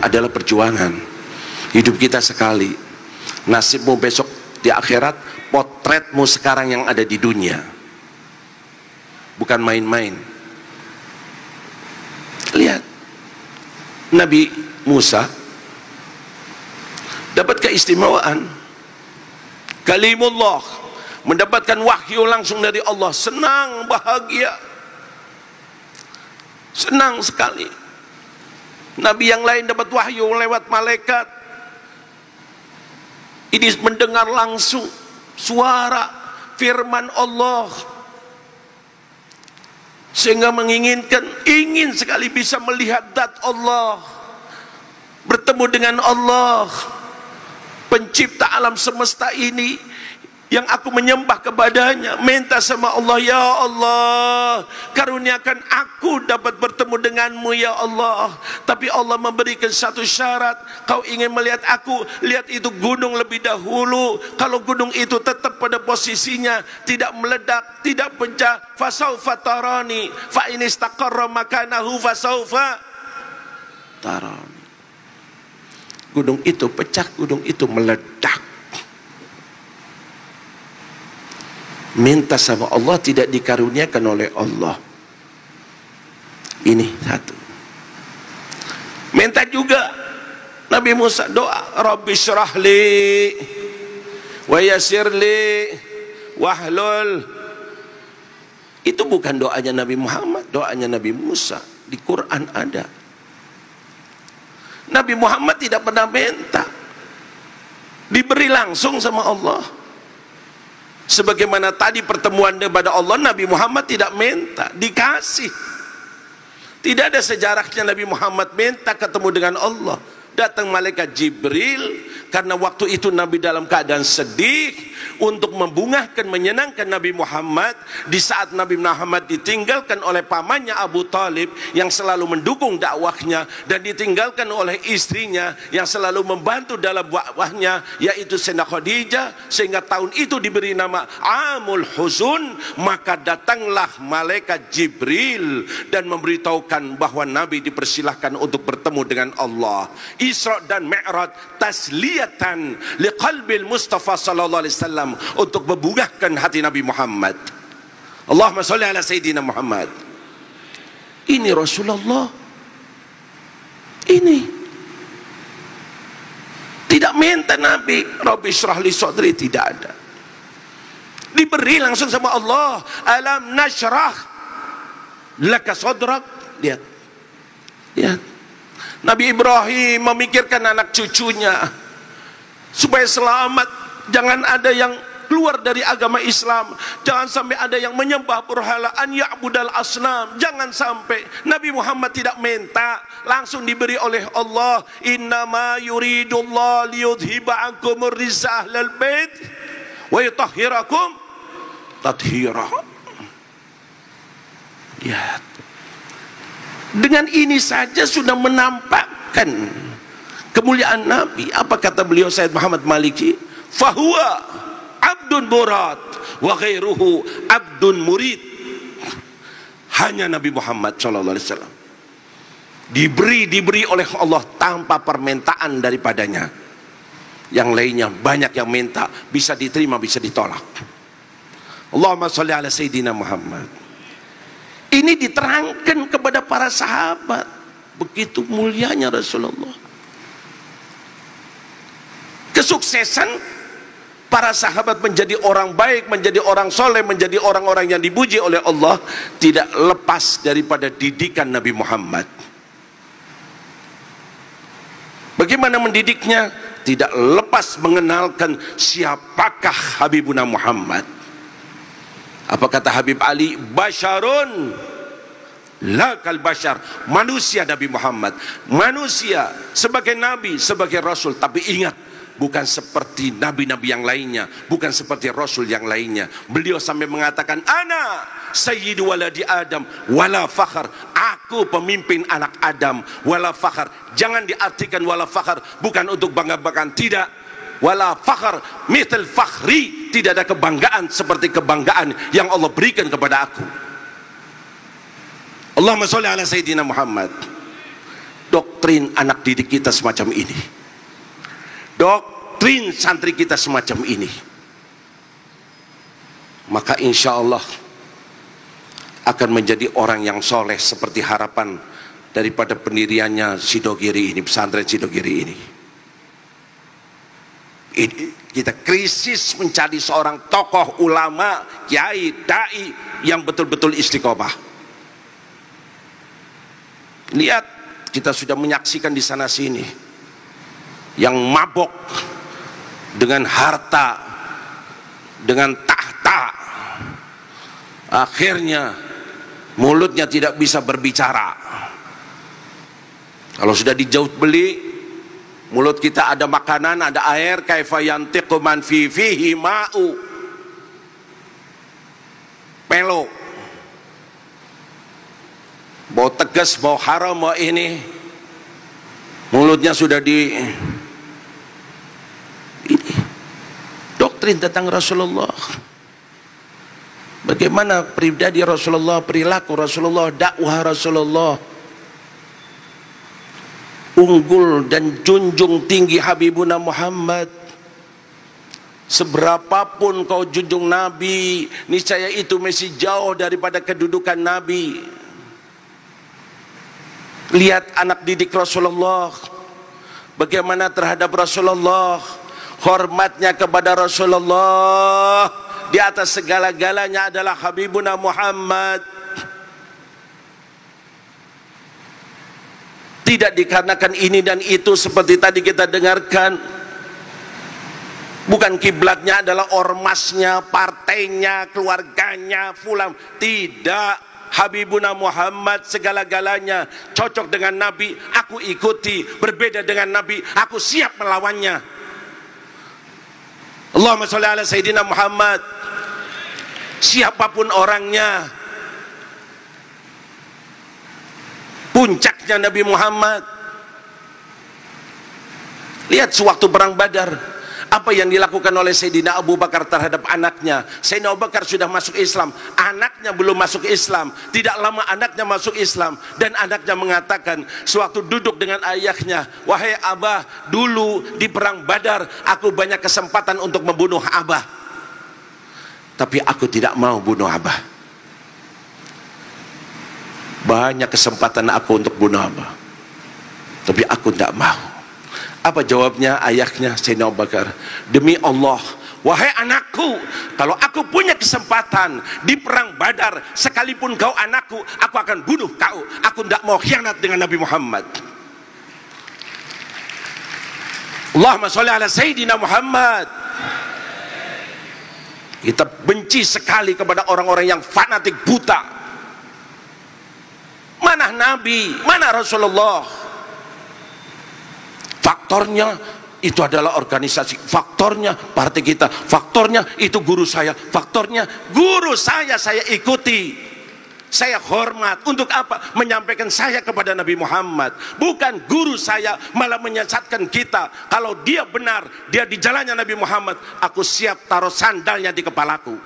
adalah perjuangan. Hidup kita sekali, nasibmu besok di akhirat, potretmu sekarang yang ada di dunia, bukan main-main. Lihat Nabi Musa dapat keistimewaan, kalimullah, mendapatkan wahyu langsung dari Allah. Senang, bahagia, senang sekali. Nabi yang lain dapat wahyu lewat malaikat, ini mendengar langsung suara firman Allah, sehingga ingin sekali bisa melihat zat Allah, bertemu dengan Allah, pencipta alam semesta ini yang aku menyembah kepadanya. Minta sama Allah, ya Allah, karuniakan aku dapat bertemu denganmu ya Allah. Tapi Allah memberikan satu syarat, kau ingin melihat aku, lihat itu gunung lebih dahulu. Kalau gunung itu tetap pada posisinya, tidak meledak, tidak pecah, fasaufa tarani, fa in istaqarra makanahu fasaufa tarani. Gunung itu pecah, gunung itu meledak. Minta sama Allah, tidak dikaruniakan oleh Allah. Ini satu. Minta juga Nabi Musa doa, Rabbi syrahli wa yassirli wahlul. Itu bukan doanya Nabi Muhammad, doanya Nabi Musa. Di Quran ada. Nabi Muhammad tidak pernah minta, diberi langsung sama Allah. Sebagaimana tadi pertemuan kepada Allah, Nabi Muhammad tidak minta, dikasih. Tidak ada sejarahnya Nabi Muhammad minta ketemu dengan Allah. Datang malaikat Jibril, karena waktu itu Nabi dalam keadaan sedih, untuk membungahkan, menyenangkan Nabi Muhammad. Di saat Nabi Muhammad ditinggalkan oleh pamannya Abu Talib yang selalu mendukung dakwahnya, dan ditinggalkan oleh istrinya yang selalu membantu dalam dakwahnya, yaitu Sayyidah Khadijah, sehingga tahun itu diberi nama Amul Huzun. Maka datanglah malaikat Jibril dan memberitahukan bahwa Nabi dipersilahkan untuk bertemu dengan Allah. Isra dan Mi'raj tasliyatan liqalbil Mustafa sallallahu alaihi wasallam, untuk membungahkan hati Nabi Muhammad. Allahumma sholli ala Sayyidina Muhammad. Ini Rasulullah. Ini tidak minta Nabi Rabbi syrah li sadri, tidak ada. Diberi langsung sama Allah. Alam nashrah laka sadrak. Lihat, lihat. Nabi Ibrahim memikirkan anak cucunya supaya selamat. Jangan ada yang keluar dari agama Islam. Jangan sampai ada yang menyembah berhala, an ya'budal asnam. Jangan sampai. Nabi Muhammad tidak minta, langsung diberi oleh Allah. Innama yuridullah liyudhiba ankumur rijsa ahlal bait wa yutahhirakum tathira. Ya, dengan ini saja sudah menampakkan kemuliaan Nabi. Apa kata beliau Sayyid Muhammad Maliki? Fahuwa abdun murad wa ghairuhu abdun murid. Hanya Nabi Muhammad SAW diberi oleh Allah tanpa permintaan daripadanya. Yang lainnya banyak yang minta, bisa diterima, bisa ditolak. Allahumma sholli ala Sayyidina Muhammad. Ini diterangkan kepada para sahabat. Begitu mulianya Rasulullah. Kesuksesan para sahabat menjadi orang baik, menjadi orang soleh, menjadi orang-orang yang dipuji oleh Allah, tidak lepas daripada didikan Nabi Muhammad. Bagaimana mendidiknya? Tidak lepas mengenalkan siapakah Habibuna Muhammad. Apa kata Habib Ali? Basyarun la kal bashar. Manusia Nabi Muhammad, manusia sebagai nabi, sebagai rasul. Tapi ingat, bukan seperti nabi-nabi yang lainnya, bukan seperti rasul yang lainnya. Beliau sampai mengatakan, ana sayyidu waladi Adam wala fakhar. Aku pemimpin anak Adam wala fakhar. Jangan diartikan wala fakhar bukan untuk bangga-banggaan, tidak. Wala fakhar mithal fakhri. Tidak ada kebanggaan seperti kebanggaan yang Allah berikan kepada aku. Allahumma sholli ala Sayyidina Muhammad. Dr. doktrin anak didik kita semacam ini, doktrin santri kita semacam ini, maka insya Allah akan menjadi orang yang soleh seperti harapan daripada pendiriannya Sidogiri ini, pesantren Sidogiri ini. Kita krisis mencari seorang tokoh ulama, kiai, dai yang betul-betul istiqomah. Lihat, kita sudah menyaksikan di sana sini yang mabok dengan harta, dengan tahta, akhirnya mulutnya tidak bisa berbicara. Kalau sudah dijauh beli, mulut kita ada makanan, ada air, kaifa yantiqu man fi fihi ma'u, pelo, bau tegas, bau haram, bau ini, mulutnya sudah ini doktrin tentang Rasulullah. Bagaimana pribadi Rasulullah, perilaku Rasulullah, dakwah Rasulullah, unggul dan junjung tinggi Habibuna Muhammad. Seberapapun kau junjung Nabi, niscaya itu masih jauh daripada kedudukan Nabi. Lihat anak didik Rasulullah, bagaimana terhadap Rasulullah, hormatnya kepada Rasulullah, di atas segala-galanya adalah Habibuna Muhammad. Tidak dikarenakan ini dan itu seperti tadi kita dengarkan. Bukan kiblatnya adalah ormasnya, partainya, keluarganya, fulan. Tidak. Habibuna Muhammad segala-galanya. Cocok dengan Nabi, aku ikuti. Berbeda dengan Nabi, aku siap melawannya. Allahumma sholli ala Sayyidina Muhammad. Siapapun orangnya, puncaknya Nabi Muhammad. Lihat sewaktu perang Badar, apa yang dilakukan oleh Sayyidina Abu Bakar terhadap anaknya. Sayyidina Abu Bakar sudah masuk Islam, anaknya belum masuk Islam. Tidak lama anaknya masuk Islam, dan anaknya mengatakan sewaktu duduk dengan ayahnya, wahai Abah, dulu di perang Badar aku banyak kesempatan untuk membunuh Abah, tapi aku tidak mau bunuh Abah. Banyak kesempatan aku untuk bunuh Abah, tapi aku tidak mau. Apa jawabnya ayahnya Sayyidina Abu Bakar? Demi Allah, wahai anakku, kalau aku punya kesempatan di perang Badar, sekalipun kau anakku, aku akan bunuh kau. Aku tidak mau khianat dengan Nabi Muhammad. Allahumma sholli ala Sayyidina Muhammad. Kita benci sekali kepada orang-orang yang fanatik buta. Mana Nabi, mana Rasulullah? Faktornya itu adalah organisasi, faktornya partai kita, faktornya itu guru saya, faktornya guru saya ikuti, saya hormat. Untuk apa? Menyampaikan saya kepada Nabi Muhammad. Bukan guru saya malah menyesatkan kita. Kalau dia benar, dia di jalannya Nabi Muhammad, aku siap taruh sandalnya di kepalaku.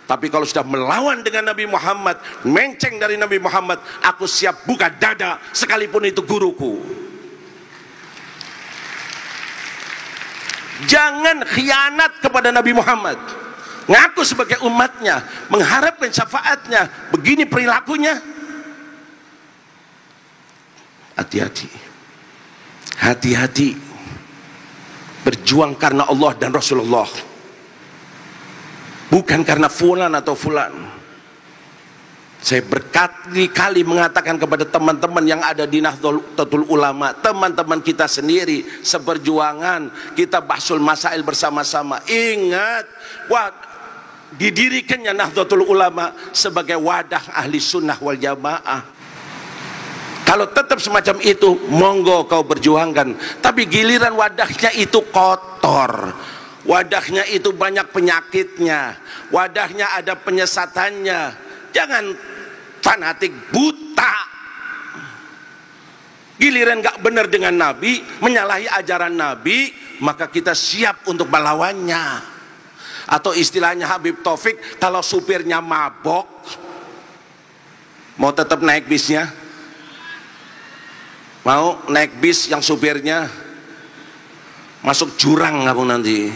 Tapi kalau sudah melawan dengan Nabi Muhammad, menceng dari Nabi Muhammad, aku siap buka dada sekalipun itu guruku. Jangan khianat kepada Nabi Muhammad. Ngaku sebagai umatnya, mengharapkan syafaatnya, begini perilakunya. Hati-hati. Hati-hati. Berjuang karena Allah dan Rasulullah, bukan karena fulan atau fulan. Saya berkali-kali mengatakan kepada teman-teman yang ada di Nahdlatul Ulama, teman-teman kita sendiri seperjuangan, kita bahsul masail bersama-sama. Ingat, didirikannya Nahdlatul Ulama sebagai wadah ahli sunnah wal jamaah. Kalau tetap semacam itu, monggo kau berjuangkan. Tapi giliran wadahnya itu kotor, wadahnya itu banyak penyakitnya, wadahnya ada penyesatannya, jangan fanatik buta. Giliran gak benar dengan Nabi, menyalahi ajaran Nabi, maka kita siap untuk melawannya. Atau istilahnya Habib Taufik, kalau supirnya mabok, mau tetap naik bisnya? Mau naik bis yang supirnya masuk jurang kamu nanti.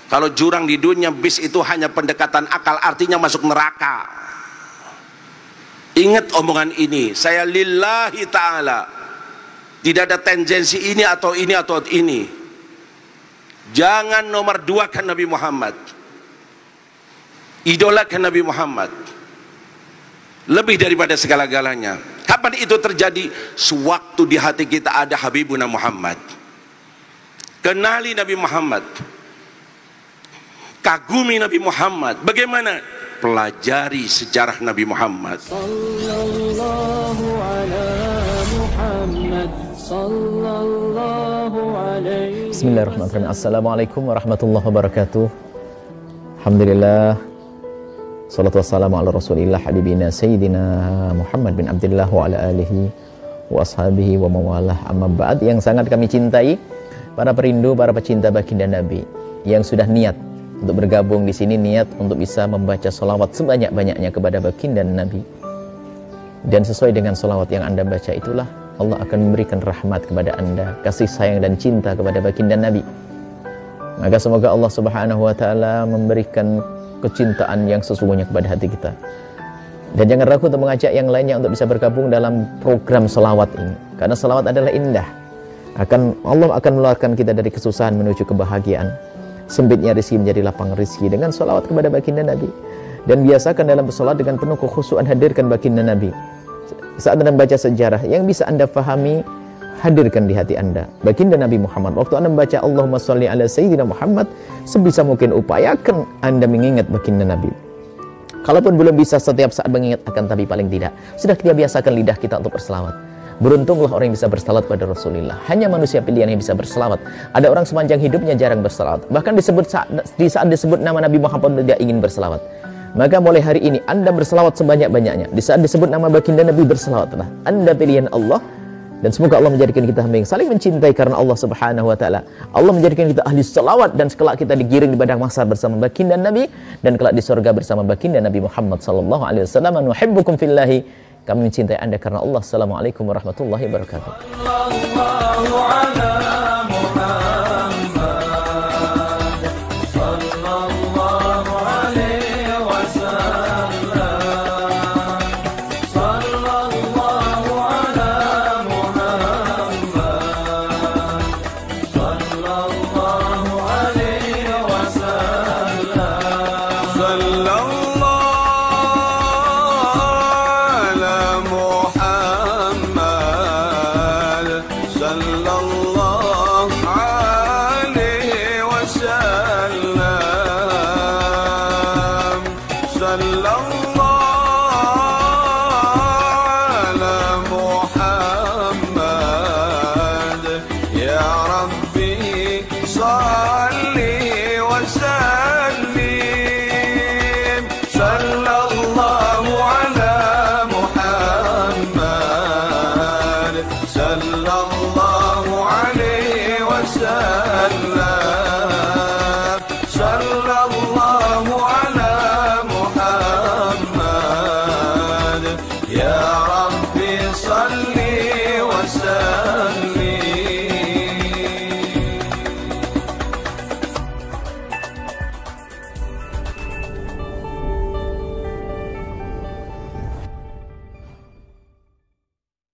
Kalau jurang di dunia, bis itu hanya pendekatan akal, artinya masuk neraka. Ingat omongan ini, saya lillahi ta'ala, tidak ada tendensi ini atau ini atau ini. Jangan nomor dua kan Nabi Muhammad, idolakan Nabi Muhammad lebih daripada segala-galanya. Kapan itu terjadi? Sewaktu di hati kita ada Habibuna Muhammad. Kenali Nabi Muhammad, kagumi Nabi Muhammad. Bagaimana? Pelajari sejarah Nabi Muhammad. Sallallahu ala Muhammad, sallallahu alaihi. Bismillahirrahmanirrahim. Assalamualaikum warahmatullahi wabarakatuh. Alhamdulillah, salatu wassalamu ala rasulillah habibina sayyidina Muhammad bin Abdullah wa ala alihi wa ashabihi wa mawalah. Amma ba'd. Yang sangat kami cintai, para perindu, para pecinta baginda Nabi yang sudah niat untuk bergabung di sini, niat untuk bisa membaca sholawat sebanyak-banyaknya kepada baginda Nabi. Dan sesuai dengan sholawat yang Anda baca itulah Allah akan memberikan rahmat kepada Anda, kasih sayang dan cinta kepada baginda Nabi. Maka semoga Allah Subhanahu wa taala memberikan kecintaan yang sesungguhnya kepada hati kita. Dan jangan ragu untuk mengajak yang lainnya untuk bisa bergabung dalam program sholawat ini. Karena sholawat adalah indah. Allah akan mengeluarkan kita dari kesusahan menuju kebahagiaan. Sempitnya rezeki menjadi lapang rezeki dengan sholawat kepada baginda Nabi. Dan biasakan dalam bersolat dengan penuh kekhusyuan hadirkan baginda Nabi. Saat Anda membaca sejarah yang bisa Anda pahami, hadirkan di hati Anda baginda Nabi Muhammad. Waktu Anda membaca Allahumma sholli ala Sayyidina Muhammad, sebisa mungkin upayakan Anda mengingat baginda Nabi. Kalaupun belum bisa setiap saat mengingat, akan tapi paling tidak sudah kita biasakan lidah kita untuk berselawat. Beruntunglah orang yang bisa berselawat pada Rasulullah. Hanya manusia pilihan yang bisa berselawat. Ada orang sepanjang hidupnya jarang berselawat. Bahkan di saat disebut nama Nabi Muhammad, dia ingin berselawat. Maka mulai hari ini Anda berselawat sebanyak-banyaknya. Di saat disebut nama baginda Nabi, berselawatlah. Anda pilihan Allah. Dan semoga Allah menjadikan kita yang saling mencintai karena Allah Subhanahu wa taala. Allah menjadikan kita ahli selawat, dan kelak kita digiring di padang mahsyar bersama baginda Nabi, dan kelak di surga bersama baginda Nabi Muhammad sallallahu alaihi wasallam. Nuhibbukum fillahi. Kami mencintai Anda karena Allah. Assalamualaikum warahmatullahi wabarakatuh. sallallahu alaihi wasallam.